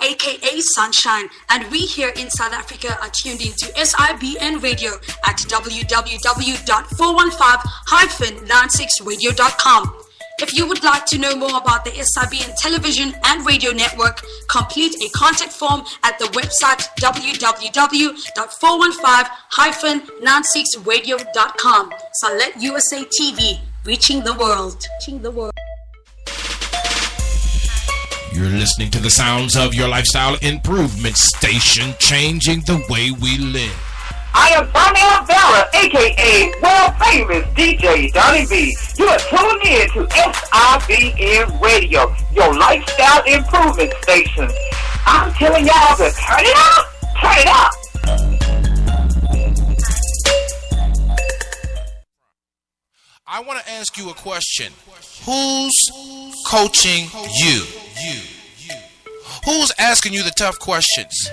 aka Sunshine, and we here in South Africa are tuned into SIBN Radio at www.415-96radio.com. If you would like to know more about the SIBN television and radio network, complete a contact form at the website www.415-96radio.com. Salet USA TV, reaching the world. You're listening to the sounds of your lifestyle improvement station, changing the way we live. I am Tommy Alvera, a.k.a. world-famous DJ Donnie B. You are tuned in to SIBN Radio, your lifestyle improvement station. I'm telling y'all to turn it up, turn it up. I want to ask you a question. Who's coaching you? Who's asking you the tough questions?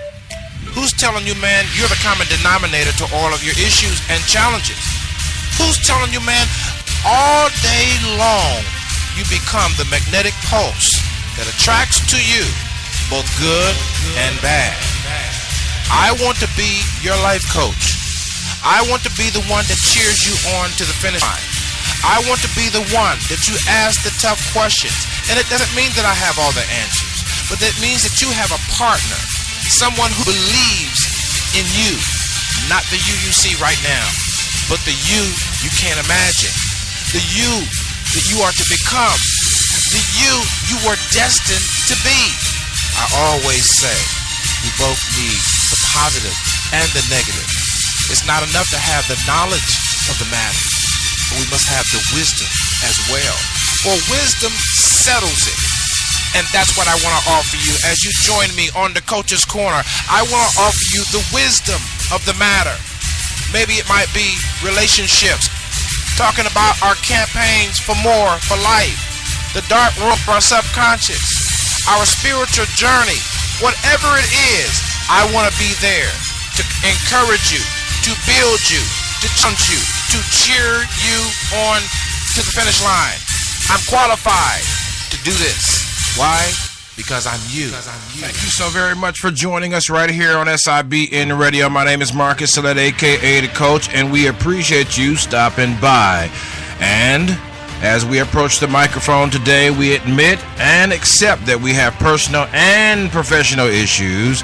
Who's telling you, man, you're the common denominator to all of your issues and challenges? Who's telling you, man, all day long you become the magnetic pulse that attracts to you both good and bad? I want to be your life coach. I want to be the one that cheers you on to the finish line. I want to be the one that you ask the tough questions. And it doesn't mean that I have all the answers, but that means that you have a partner, someone who believes in you, not the you see right now, but the you can't imagine, the you that you are to become, the you were destined to be. I always say we both need the positive and the negative. It's not enough to have the knowledge of the matter, but we must have the wisdom as well, for wisdom settles it. And that's what I want to offer you as you join me on the Coach's Corner. I want to offer you the wisdom of the matter. Maybe it might be relationships, talking about our campaigns for more, for life, the dark room of our subconscious, our spiritual journey. Whatever it is, I want to be there to encourage you, to build you, to challenge you, to cheer you on to the finish line. I'm qualified to do this. Why? Because I'm you. Thank you so very much for joining us right here on SIBN Radio. My name is Marcus Salet, a.k.a. The Coach, and we appreciate you stopping by. And as we approach the microphone today, we admit and accept that we have personal and professional issues,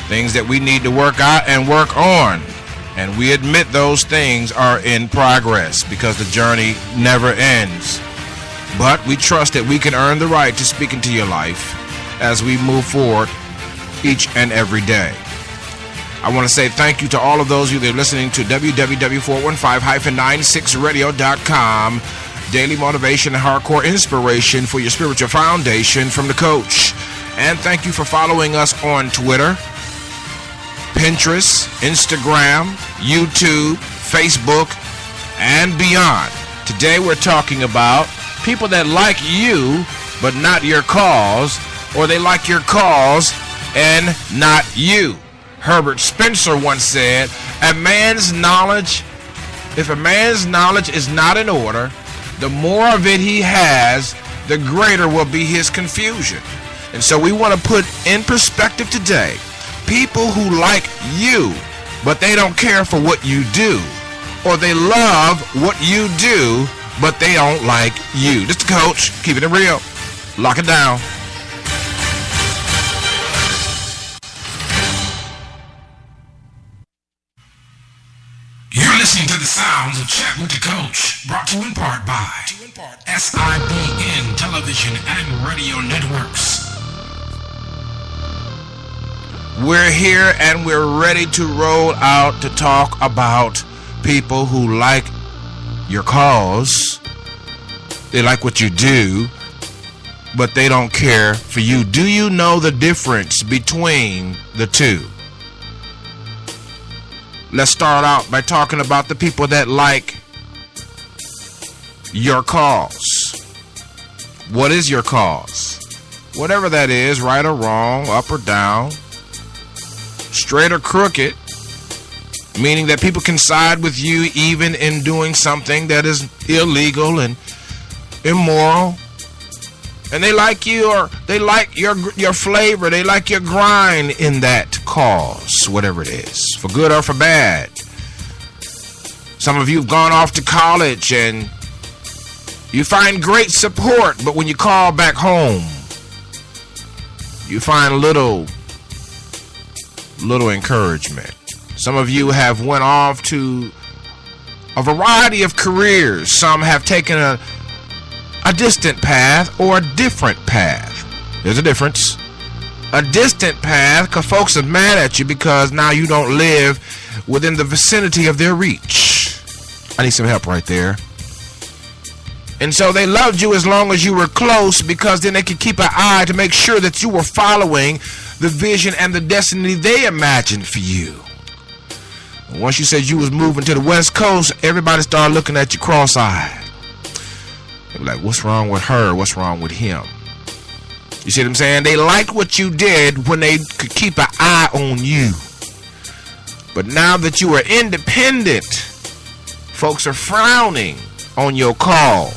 things that we need to work out and work on. And we admit those things are in progress because the journey never ends. But we trust that we can earn the right to speak into your life as we move forward each and every day. I want to say thank you to all of those of you that are listening to www.415-96radio.com. Daily motivation and hardcore inspiration for your spiritual foundation from the Coach. And thank you for following us on Twitter, Pinterest, Instagram, YouTube, Facebook, and beyond. Today we're talking about people that like you, but not your cause, or they like your cause and not you. Herbert Spencer once said, if a man's knowledge is not in order, the more of it he has, the greater will be his confusion. And so we want to put in perspective today, people who like you, but they don't care for what you do, or they love what you do, but they don't like you. This is the Coach, keeping it real. Lock it down. You're listening to the sounds of Chat with the Coach, brought to you in part by SIBN Television and Radio Networks. We're here and we're ready to roll out to talk about people who like your cause. They like what you do, but they don't care for you. Do you know the difference between the two? Let's start out by talking about the people that like your cause. What is your cause? Whatever that is, right or wrong, up or down, straight or crooked, meaning that people can side with you even in doing something that is illegal and immoral, And they like you, or they like your flavor, they like your grind in that cause, whatever it is, for good or for bad. Some of you have gone off to college and you find great support, but when you call back home, you find little encouragement. Some of you have went off to a variety of careers. Some have taken a distant path or a different path. There's a difference. A distant path because folks are mad at you because now you don't live within the vicinity of their reach. I need some help right there. And so they loved you as long as you were close, because then they could keep an eye to make sure that you were following the vision and the destiny they imagined for you. Once you said you was moving to the West Coast, everybody started looking at you cross-eyed. They were like, what's wrong with her? What's wrong with him? You see what I'm saying? They liked what you did when they could keep an eye on you. But now that you are independent, folks are frowning on your calls.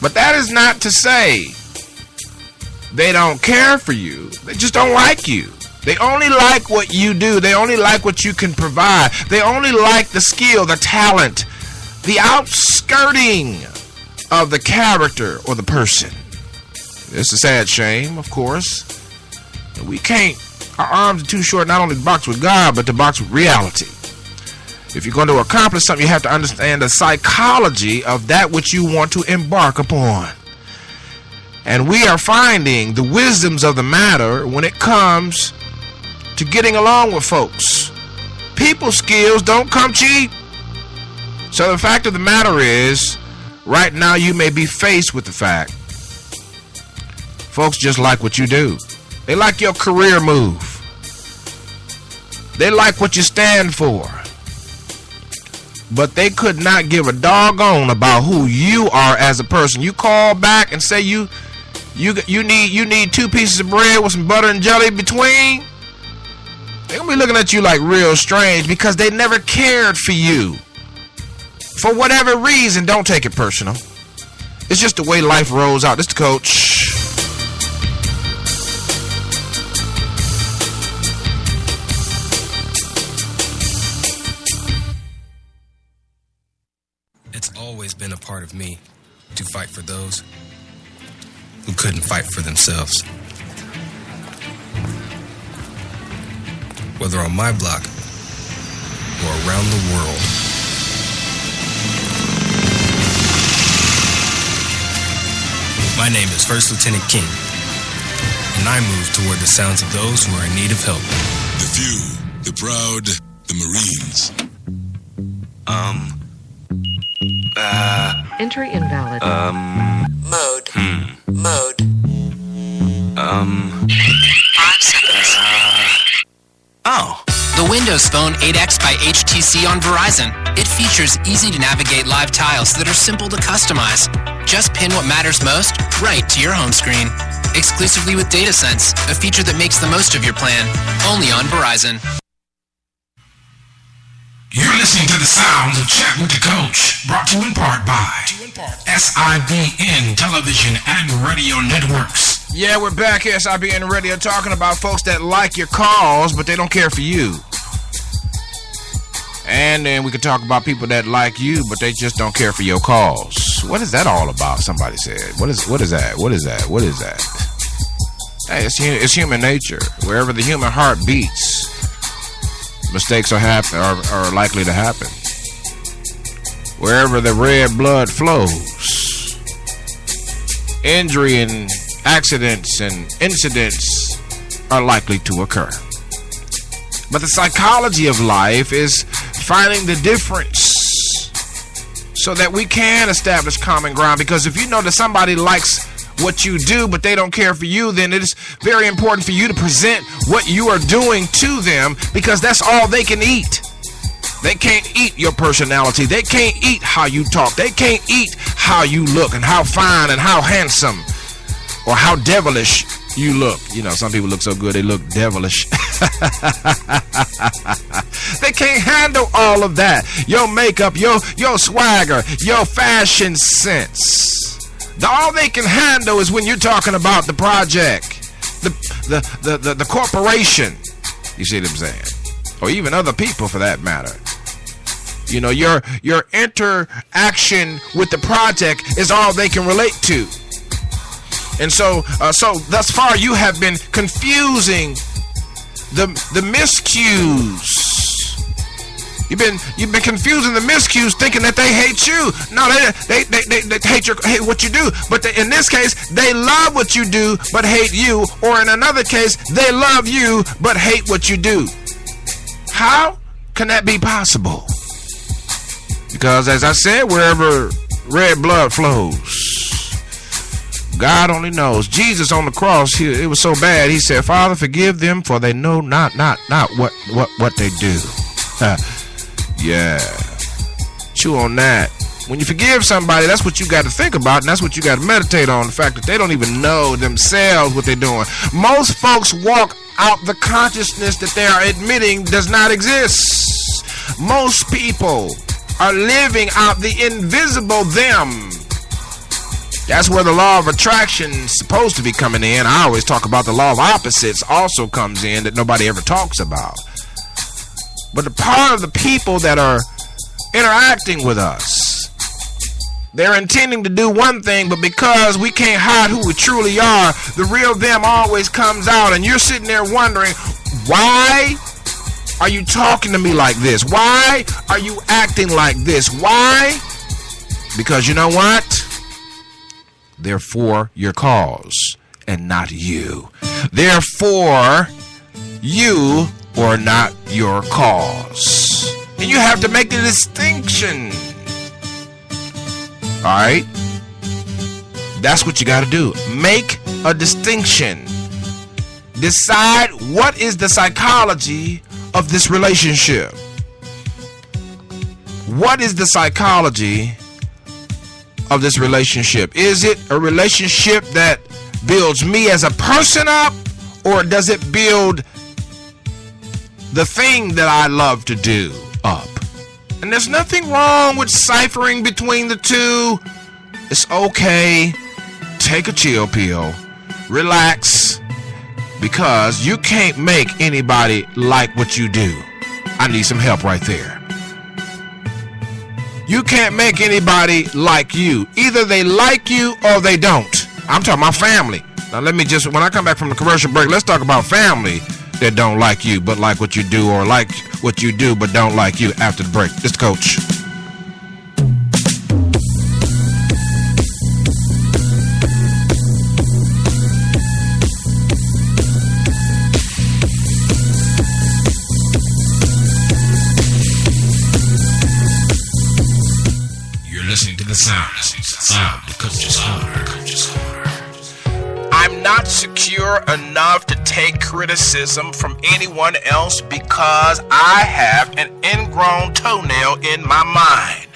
But that is not to say they don't care for you. They just don't like you. They only like what you do. They only like what you can provide. They only like the skill, the talent, the outskirting of the character or the person. It's a sad shame, of course. We can't, our arms are too short not only to box with God, but to box with reality. If you're going to accomplish something, you have to understand the psychology of that which you want to embark upon. And we are finding the wisdoms of the matter when it comes to getting along with folks. People skills don't come cheap. So the fact of the matter is, right now you may be faced with the fact folks just like what you do. They like your career move. They like what you stand for. But they could not give a doggone about who you are as a person. You call back and say you need 2 pieces of bread with some butter and jelly between. They're gonna be looking at you like real strange because they never cared for you. For whatever reason, don't take it personal. It's just the way life rolls out. This is the coach. It's always been a part of me to fight for those who couldn't fight for themselves. Whether on my block or around the world. My name is First Lieutenant King, and I move toward the sounds of those who are in need of help. The few, the proud, the Marines. Entry invalid. Mode. Mode. 5 seconds. The Windows Phone 8X by HTC on Verizon. It features easy-to-navigate live tiles that are simple to customize. Just pin what matters most right to your home screen. Exclusively with DataSense, a feature that makes the most of your plan. Only on Verizon. You're listening to the sounds of Chat with the Coach, brought to you in part by SIBN Television and Radio Networks. Yeah, we're back here, SIBN Radio, talking about folks that like your calls, but they don't care for you. And then we could talk about people that like you, but they just don't care for your calls. What is that all about? Somebody said. What is that? What is that? What is that? Hey, it's human nature. Wherever the human heart beats, mistakes are likely to happen. Wherever the red blood flows, injury and accidents and incidents are likely to occur. But the psychology of life is finding the difference so that we can establish common ground. Because if you know that somebody likes what you do but they don't care for you, then it is very important for you to present what you are doing to them, because that's all they can eat. They can't eat your personality. They can't eat how you talk. They can't eat how you look and how fine and how handsome or how devilish you look. You know, some people look so good they look devilish. They can't handle all of that. Your makeup, your swagger, your fashion sense. All they can handle is when you're talking about the project, the corporation. You see what I'm saying? Or even other people for that matter. You know, your interaction with the project is all they can relate to. And so thus far you have been confusing the miscues. You've been confusing the miscues, thinking that they hate you. No, they hate what you do. But in this case, they love what you do but hate you. Or in another case, they love you but hate what you do. How can that be possible? Because as I said, wherever red blood flows, God only knows. Jesus on the cross, it was so bad. He said, "Father, forgive them, for they know not what they do." Yeah, chew on that. When you forgive somebody, that's what you got to think about, and that's what you got to meditate on. The fact that they don't even know themselves what they're doing. Most folks walk out the consciousness that they are admitting does not exist. Most people are living out the invisible them. That's where the law of attraction is supposed to be coming in. I always talk about the law of opposites also comes in that nobody ever talks about. But the part of the people that are interacting with us, they're intending to do one thing, but because we can't hide who we truly are, the real them always comes out, and you're sitting there wondering, why are you talking to me like this? Why are you acting like this? Why? Because you know what? They're for your cause and not you. Therefore, you or not your cause. And you have to make the distinction. Alright? That's what you got to do. Make a distinction. Decide what is the psychology of this relationship. What is the psychology of this relationship? Is it a relationship that builds me as a person up, or does it build the thing that I love to do up? And there's nothing wrong with ciphering between the two. It's okay. Take a chill pill. Relax. Because you can't make anybody like what you do. I need some help right there. You can't make anybody like you. Either they like you or they don't. I'm talking about family. Now let me just, when I come back from the commercial break, let's talk about family that don't like you but like what you do, or like what you do but don't like you after the break. It's the Coach. You're listening to the sound of the Coach's Corner. I'm not secure enough to take criticism from anyone else because I have an ingrown toenail in my mind.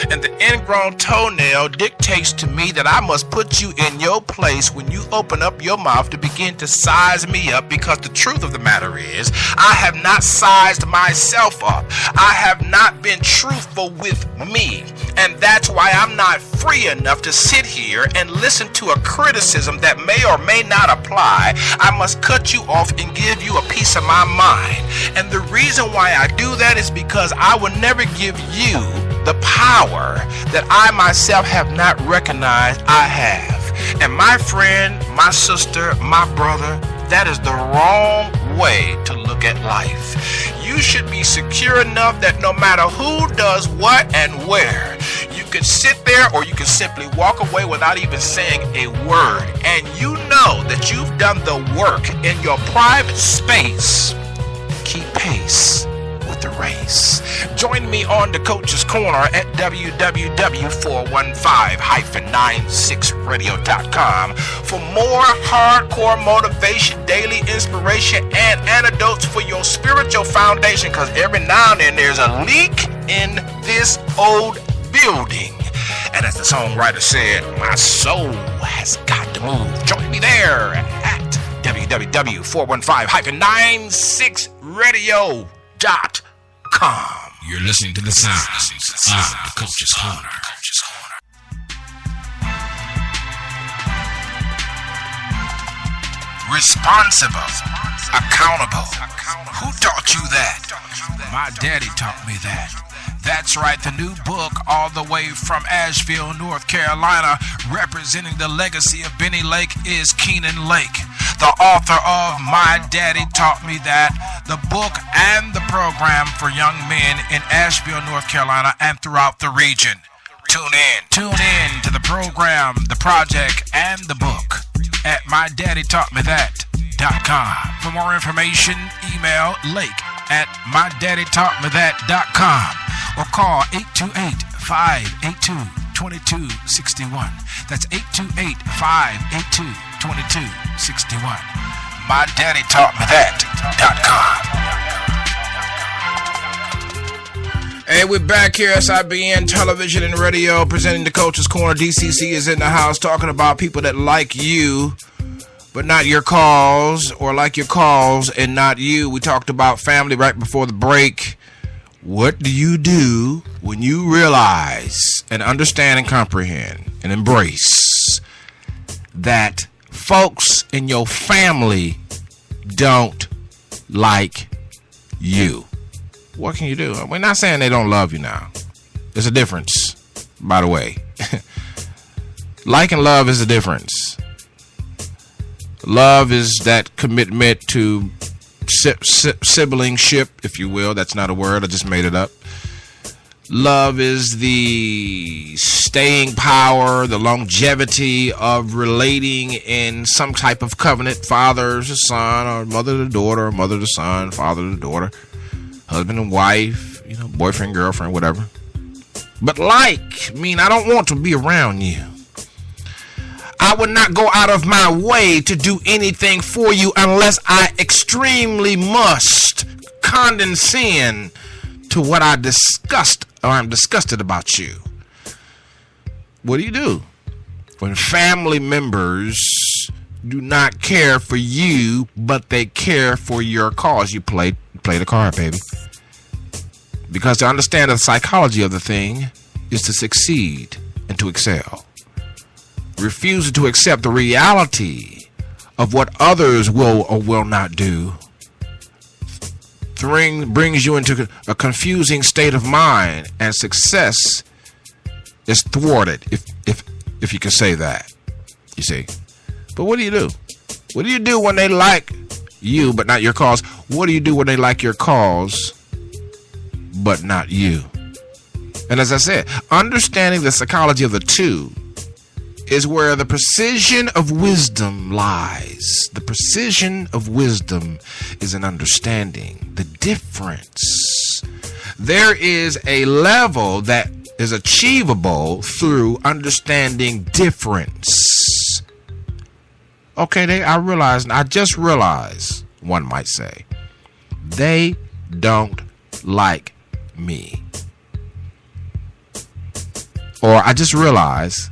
And the ingrown toenail dictates to me that I must put you in your place when you open up your mouth to begin to size me up, because the truth of the matter is, I have not sized myself up. I have not been truthful with me. And that's why I'm not free enough to sit here and listen to a criticism that may or may not apply. I must cut you off and give you a piece of my mind. And the reason why I do that is because I will never give you the power that I myself have not recognized I have. And my friend, my sister, my brother, that is the wrong way to look at life. You should be secure enough that no matter who does what and where, you can sit there or you can simply walk away without even saying a word. And you know that you've done the work in your private space. Keep pace with the race. Join me on the Coach's Corner at www.415-96radio.com for more hardcore motivation, daily inspiration, and antidotes for your spiritual foundation, because every now and then there's a leak in this old building. And as the songwriter said, my soul has got to move. Join me there at www.415-96radio.com. You're listening to the sound of the Coach's Corner. responsible, accountable. Who taught you that? My daddy taught me that. That's right, the new book, all the way from Asheville, North Carolina, representing the legacy of Benny Lake, is Keenan Lake, the author of My Daddy Taught Me That, the book and the program for young men in Asheville, North Carolina, and throughout the region. Tune in to the program, the project, and the book at mydaddytaughtmethat.com. For more information, email lake@mydaddytaughtmethat.com or call 828-582-2261. That's 828-582-2261. mydaddytaughtmethat.com. Hey, we're back here, SIBN Television and Radio, presenting the Coach's Corner. DCC is in the house talking about people that like you, but not your calls, or like your calls and not you. We talked about family right before the break. What do you do when you realize and understand and comprehend and embrace that folks in your family don't like you? What can you do? We're not saying they don't love you now. There's a difference, by the way. Like and love is a difference. Love is that commitment to siblingship, if you will. That's not a word. I just made it up. Love is the staying power, the longevity of relating in some type of covenant. Father to son, or mother to daughter, or mother to son, father to daughter, husband and wife, boyfriend, girlfriend, whatever. But like, I don't want to be around you. I would not go out of my way to do anything for you unless I extremely must condescend to what I discussed, or I'm disgusted about you. What do? When family members do not care for you, but they care for your cause, you play the card, baby. Because to understand the psychology of the thing is to succeed and to excel. Refusing to accept the reality of what others will or will not do brings you into a confusing state of mind, and success is thwarted, if you can say that. You see. But what do you do? What do you do when they like you but not your cause? What do you do when they like your cause but not you? And as I said, understanding the psychology of the two is where the precision of wisdom lies. The precision of wisdom is in understanding the difference. There is a level that is achievable through understanding difference. Okay, I just realized, one might say, they don't like me. Or I just realized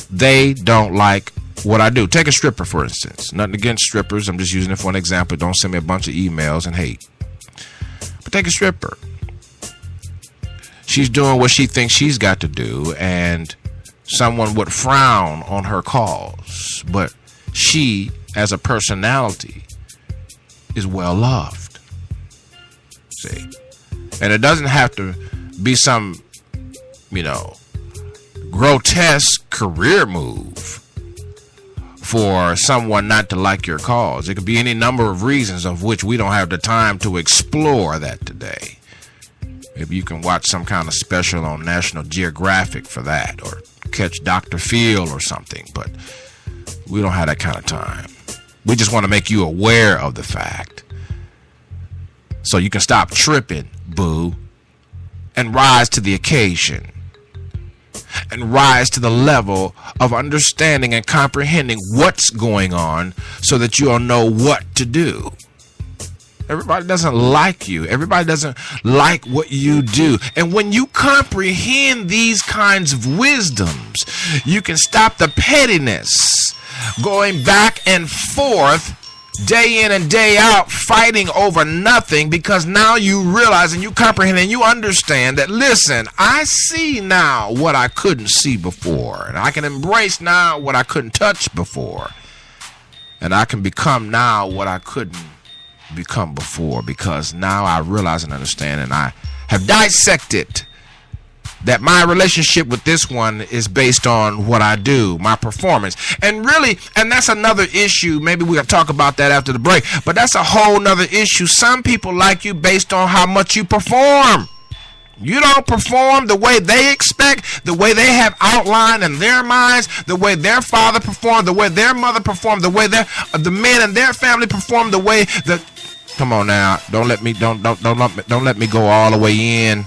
they don't like what I do. Take a stripper, for instance. Nothing against strippers. I'm just using it for an example. Don't send me a bunch of emails and hate. But take a stripper. She's doing what she thinks she's got to do, and someone would frown on her cause. But she, as a personality, is well loved. See? And it doesn't have to be some, grotesque career move for someone not to like your cause. It could be any number of reasons, of which we don't have the time to explore that today. Maybe you can watch some kind of special on National Geographic for that, or catch Dr. Phil or something, but we don't have that kind of time. We just want to make you aware of the fact so you can stop tripping, boo, and rise to the occasion. And rise to the level of understanding and comprehending what's going on so that you'll know what to do. Everybody doesn't like you. Everybody doesn't like what you do. And when you comprehend these kinds of wisdoms, you can stop the pettiness, going back and forth, day in and day out, fighting over nothing, because now you realize and you comprehend and you understand that, listen, I see now what I couldn't see before, and I can embrace now what I couldn't touch before. And I can become now what I couldn't become before, because now I realize and understand, and I have dissected that my relationship with this one is based on what I do, my performance. And really, and that's another issue. Maybe we'll talk about that after the break, but that's a whole nother issue. Some people like you based on how much you perform. You don't perform the way they expect, the way they have outlined in their minds, the way their father performed, the way their mother performed, the way the men in their family performed, the way the. Come on now, don't let me go all the way in.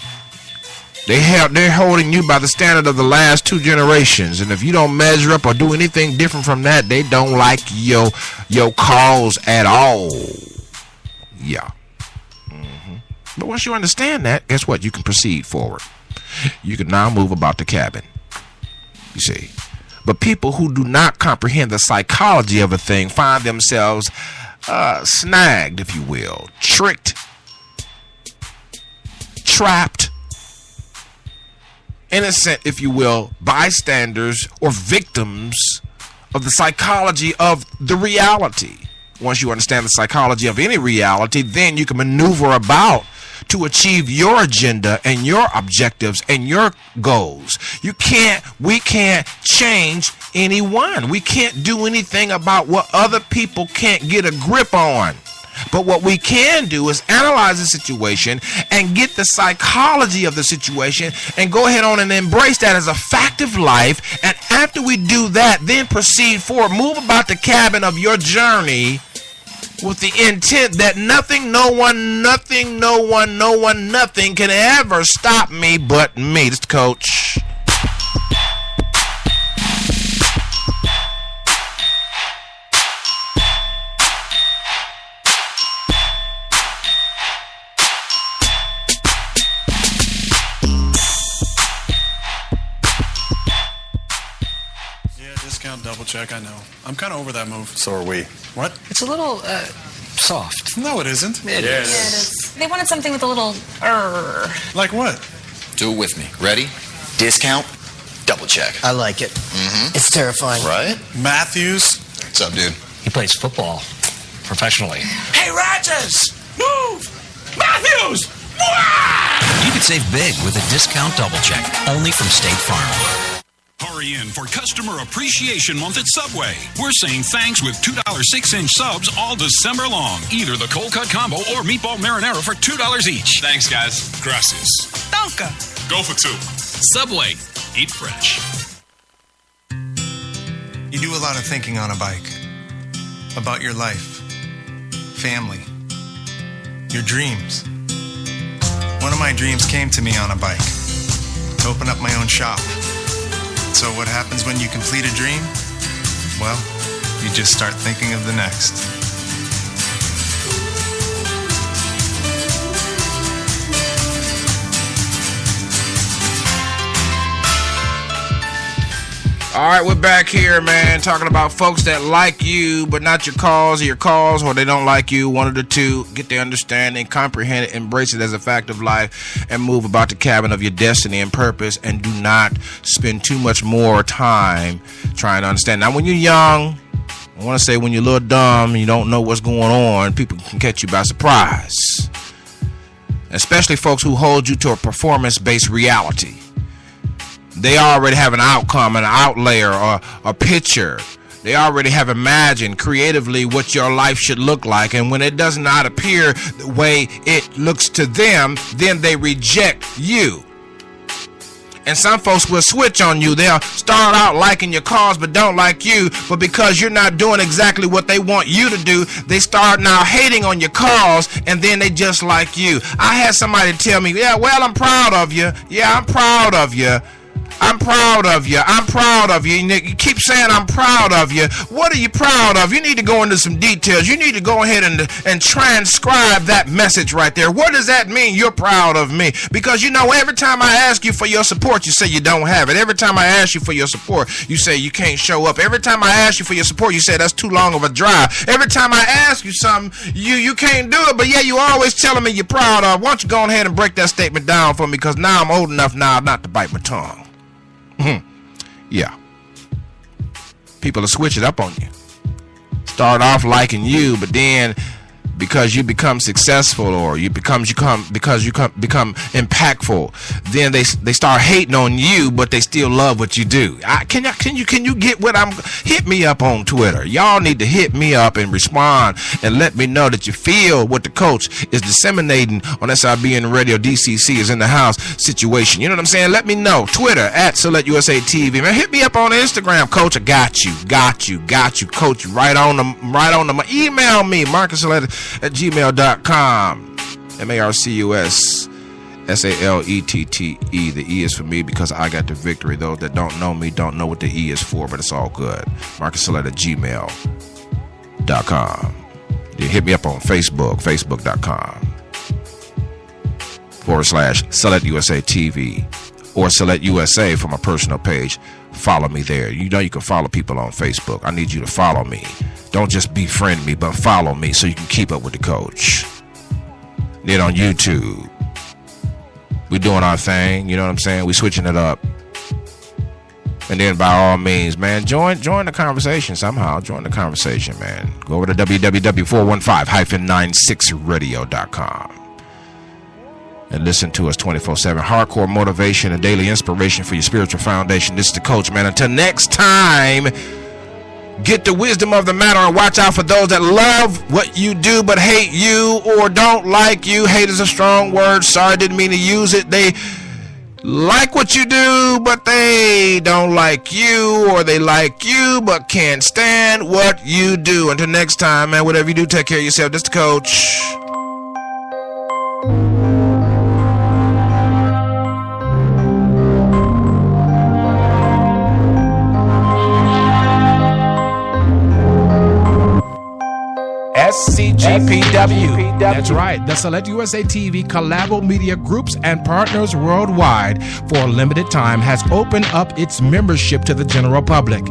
They're holding you by the standard of the last 2 generations, and if you don't measure up or do anything different from that, they don't like your cause at all. Yeah. But once you understand that, guess what? You can proceed forward. You can now move about the cabin. You see. But people who do not comprehend the psychology of a thing find themselves snagged, if you will, tricked, trapped, innocent, if you will, bystanders or victims of the psychology of the reality. Once you understand the psychology of any reality, then you can maneuver about to achieve your agenda and your objectives and your goals. We can't change anyone. We can't do anything about what other people can't get a grip on. But what we can do is analyze the situation and get the psychology of the situation and go ahead on and embrace that as a fact of life. And after we do that, then proceed forward. Move about the cabin of your journey with the intent that nothing, no one, nothing can ever stop me but me. This is the coach. Double check, I know. I'm kind of over that move. So are we. What? It's a little, soft. No, it isn't. It is. Yeah, it is. They wanted something with a little, Like what? Do it with me. Ready? Discount, double check. I like it. Mm-hmm. It's terrifying. Right? Matthews. What's up, dude? He plays football professionally. Hey, Rogers! Move! Matthews! You could save big with a discount double check, only from State Farm. Hurry in for Customer Appreciation Month at Subway. We're saying thanks with $2 6-inch subs all December long. Either the cold cut combo or meatball marinara for $2 each. Thanks, guys. Gracias. Danke. Go for 2. Subway. Eat fresh. You do a lot of thinking on a bike. About your life, family, your dreams. One of my dreams came to me on a bike. To open up my own shop. So what happens when you complete a dream? Well, you just start thinking of the next. All right, we're back here, man, talking about folks that like you, but not your cause, or they don't like you. One of the two. Get their understanding, comprehend it, embrace it as a fact of life, and move about the cabin of your destiny and purpose, and do not spend too much more time trying to understand. Now, when you're young, I want to say when you're a little dumb, you don't know what's going on, people can catch you by surprise. Especially folks who hold you to a performance-based reality. They already have an outcome, an outlayer, or a picture. They already have imagined creatively what your life should look like. And when it does not appear the way it looks to them, then they reject you. And some folks will switch on you. They'll start out liking your cause but don't like you. But because you're not doing exactly what they want you to do, they start now hating on your cause, and then they just like you. I had somebody tell me, yeah, well, I'm proud of you. Yeah, I'm proud of you. I'm proud of you. I'm proud of you. You keep saying I'm proud of you. What are you proud of? You need to go into some details. You need to go ahead and transcribe that message right there. What does that mean, you're proud of me? Because, you know, every time I ask you for your support, you say you don't have it. Every time I ask you for your support, you say you can't show up. Every time I ask you for your support, you say that's too long of a drive. Every time I ask you something, you can't do it, but yeah, you always telling me you're proud of. Why don't you go ahead and break that statement down for me, because now I'm old enough now not to bite my tongue. Yeah. People are switching up on you. start off liking you, but then because you become successful or you become impactful, then they start hating on you, but they still love what you do. Can you get what I'm? Hit me up on Twitter. Y'all need to hit me up and respond and let me know that you feel what the coach is disseminating on SIBN Radio. DCC is in the house situation. You know what I'm saying? Let me know. Twitter at Select USA TV. Man, hit me up on Instagram, Coach. I got you, Coach. Right on the. Email me, marcussaletta@gmail.com. MarcusSalette. The E is for me because I got the victory. Those that don't know me don't know what the E is for, but it's all good. MarcusSalette@gmail.com. You hit me up on Facebook, facebook.com/Select USA TV or Select USA for my personal page. Follow me there. You know you can follow people on Facebook. I need you to follow me. Don't just befriend me, but follow me so you can keep up with the coach. Then on YouTube, we doing our thing, you know what I'm saying? We switching it up. And then by all means, man, join the conversation somehow. Join the conversation, man. Go over to www.415-96radio.com and listen to us 24/7. Hardcore motivation and daily inspiration for your spiritual foundation. This is the coach, man. Until next time, get the wisdom of the matter and watch out for those that love what you do but hate you or don't like you. Hate is a strong word. Sorry, didn't mean to use it. They like what you do, but they don't like you, or they like you but can't stand what you do. Until next time, man, whatever you do, take care of yourself. This is the coach. SCGPW. That's right. The Select USA TV Collabo Media Groups and Partners Worldwide for a limited time has opened up its membership to the general public.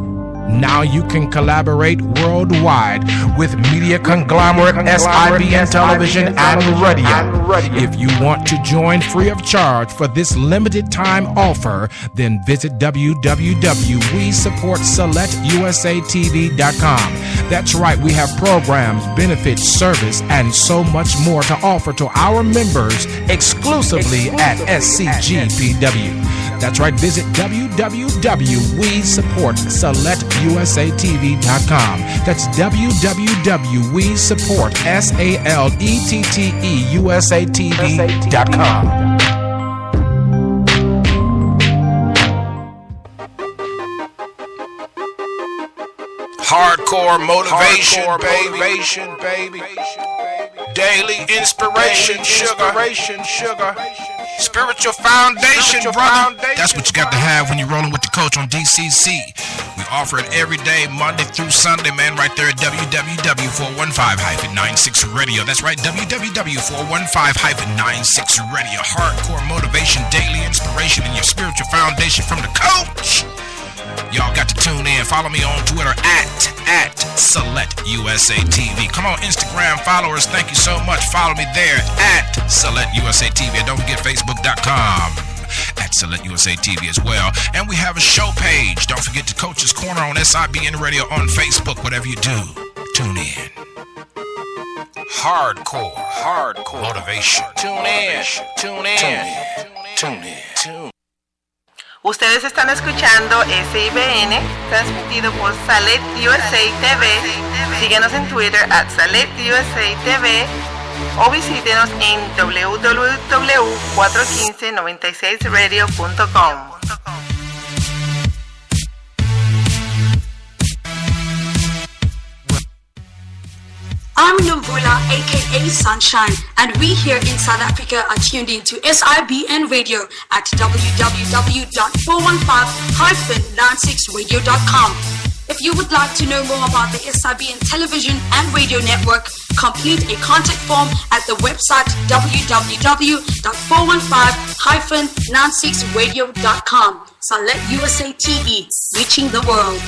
Now you can collaborate worldwide with media conglomerate SIBN Television and Radio. If you want to join free of charge for this limited time offer, then visit www.WeSupportSelectUSATV.com. That's right, we have programs, benefits, service, and so much more to offer to our members exclusively at SCGPW. That's right, visit www.WeSupportSelectUSATV.com. That's www.WeSupportSaletTV.com. Hardcore motivation, baby. Daily inspiration, sugar. Spiritual foundation, brother. That's what you got to have when you're rolling with the coach on DCC. We offer it every day, Monday through Sunday, man, right there at www.415-96radio. That's right, www.415-96radio. Hardcore motivation, daily inspiration, and your spiritual foundation from the coach. Y'all got to tune in. Follow me on Twitter at Select USA TV. Come on, Instagram followers. Thank you so much. Follow me there at Select USA TV. And don't forget Facebook.com at Select USA TV as well. And we have a show page. Don't forget the Coach's Corner on SIBN Radio on Facebook. Whatever you do, tune in. Hardcore motivation. Tune in. Ustedes están escuchando SIBN, transmitido por Select USA TV. Síguenos en Twitter at Select USA TV o visítenos en www.41596radio.com. I'm Numbula, aka Sunshine, and we here in South Africa are tuned in to SIBN Radio at www.415-96radio.com. If you would like to know more about the SIBN television and radio network, complete a contact form at the website www.415-96radio.com. Select USA TV, reaching the world.